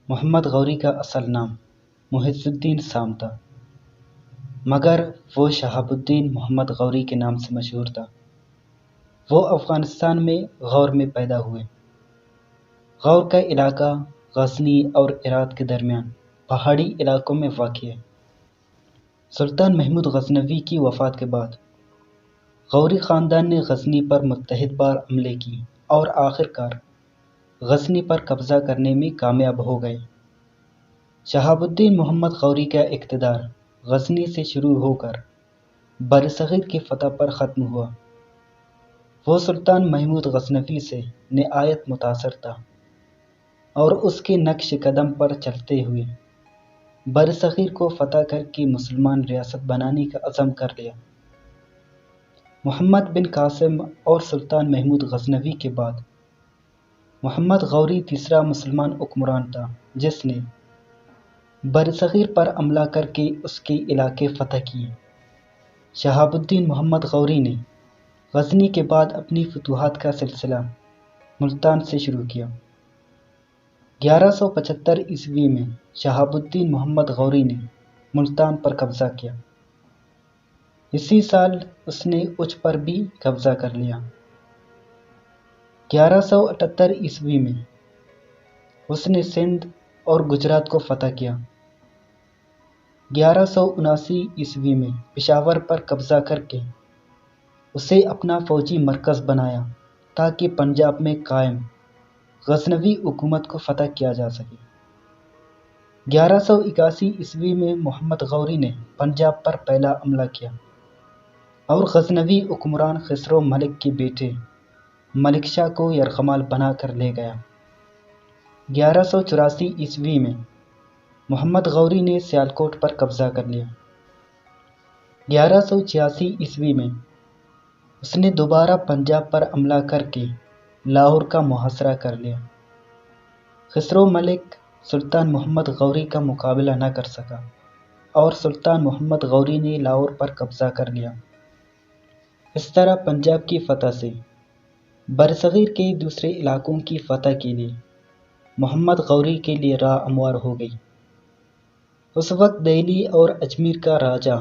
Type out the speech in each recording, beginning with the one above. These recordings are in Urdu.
محمد غوری کا اصل نام محی الدین سام تھا، مگر وہ شہاب الدین محمد غوری کے نام سے مشہور تھا۔ وہ افغانستان میں غور میں پیدا ہوئے۔ غور کا علاقہ غزنی اور ہرات کے درمیان پہاڑی علاقوں میں واقع ہے۔ سلطان محمود غزنوی کی وفات کے بعد غوری خاندان نے غزنی پر متعدد بار حملے کی اور آخرکار غزنی پر قبضہ کرنے میں کامیاب ہو گئے۔ شہاب الدین محمد غوری کا اقتدار غزنی سے شروع ہو کر برصغیر کی فتح پر ختم ہوا۔ وہ سلطان محمود غزنوی سے نہایت متاثر تھا اور اس کے نقش قدم پر چلتے ہوئے برصغیر کو فتح کر کے مسلمان ریاست بنانے کا عزم کر لیا۔ محمد بن قاسم اور سلطان محمود غزنوی کے بعد محمد غوری تیسرا مسلمان حکمران تھا جس نے برصغیر پر حملہ کر کے اس کے علاقے فتح کیے۔ شہاب الدین محمد غوری نے غزنی کے بعد اپنی فتوحات کا سلسلہ ملتان سے شروع کیا۔ 1175 عیسوی میں شہاب الدین محمد غوری نے ملتان پر قبضہ کیا۔ اسی سال اس نے اچ پر بھی قبضہ کر لیا۔ 1178 عیسوی میں اس نے سندھ اور گجرات کو فتح کیا۔ 1179 عیسوی میں پشاور پر قبضہ کر کے اسے اپنا فوجی مرکز بنایا تاکہ پنجاب میں قائم غزنوی حکومت کو فتح کیا جا سکے۔ 1181 عیسوی میں محمد غوری نے پنجاب پر پہلا حملہ کیا اور غزنوی حکمران خسرو ملک کے بیٹے ملک شاہ کو یرغمال بنا کر لے گیا۔ 1184 عیسوی میں محمد غوری نے سیالکوٹ پر قبضہ کر لیا۔ 1186 عیسوی میں اس نے دوبارہ پنجاب پر حملہ کر کے لاہور کا محاصرہ کر لیا۔ خسرو ملک سلطان محمد غوری کا مقابلہ نہ کر سکا اور سلطان محمد غوری نے لاہور پر قبضہ کر لیا۔ اس طرح پنجاب کی فتح سے برصغیر کے دوسرے علاقوں کی فتح کے لیے محمد غوری کے لیے راہ ہموار ہو گئی۔ اس وقت دہلی اور اجمیر کا راجہ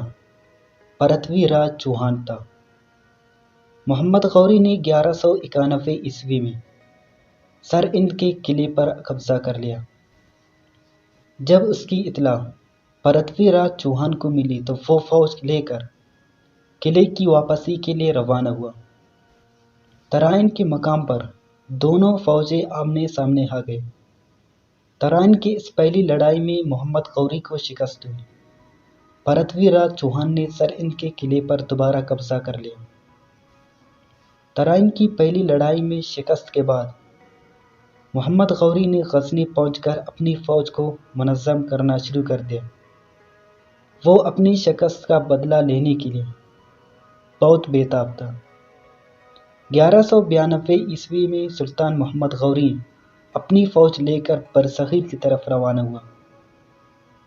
پرتھوی راج چوہان تھا۔ محمد غوری نے 1191 عیسوی میں سر ہند کے قلعے پر قبضہ کر لیا۔ جب اس کی اطلاع پرتھوی راج چوہان کو ملی تو وہ فوج لے کر قلعے کی واپسی کے لیے روانہ ہوا۔ ترائن کے مقام پر دونوں فوجیں آمنے سامنے آ گئیں۔ ترائن کی اس پہلی لڑائی میں محمد غوری کو شکست ہوئی۔ پرتھوی راج چوہان نے سر ہند کے قلعے پر دوبارہ قبضہ کر لیا۔ ترائن کی پہلی لڑائی میں شکست کے بعد محمد غوری نے غزنی پہنچ کر اپنی فوج کو منظم کرنا شروع کر دیا۔ وہ اپنی شکست کا بدلہ لینے کے لیے بہت بے تاب تھا۔ 1192 عیسوی میں سلطان محمد غوری اپنی فوج لے کر برصغیر کی طرف روانہ ہوا۔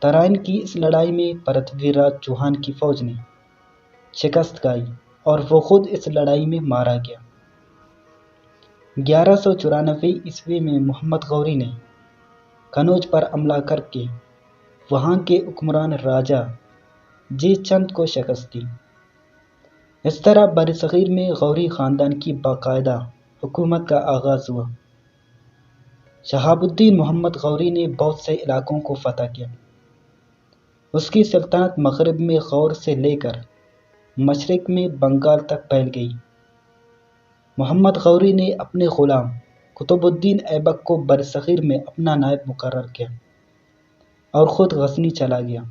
ترائن کی اس لڑائی میں پرتھوی راج چوہان کی فوج نے شکست کھائی اور وہ خود اس لڑائی میں مارا گیا۔ 1194 عیسوی میں محمد غوری نے قنوج پر حملہ کر کے وہاں کے حکمران راجہ جے چند کو شکست دی۔ اس طرح برصغیر میں غوری خاندان کی باقاعدہ حکومت کا آغاز ہوا۔ شہاب الدین محمد غوری نے بہت سے علاقوں کو فتح کیا۔ اس کی سلطنت مغرب میں غور سے لے کر مشرق میں بنگال تک پھیل گئی۔ محمد غوری نے اپنے غلام قطب الدین ایبک کو برصغیر میں اپنا نائب مقرر کیا اور خود غزنی چلا گیا۔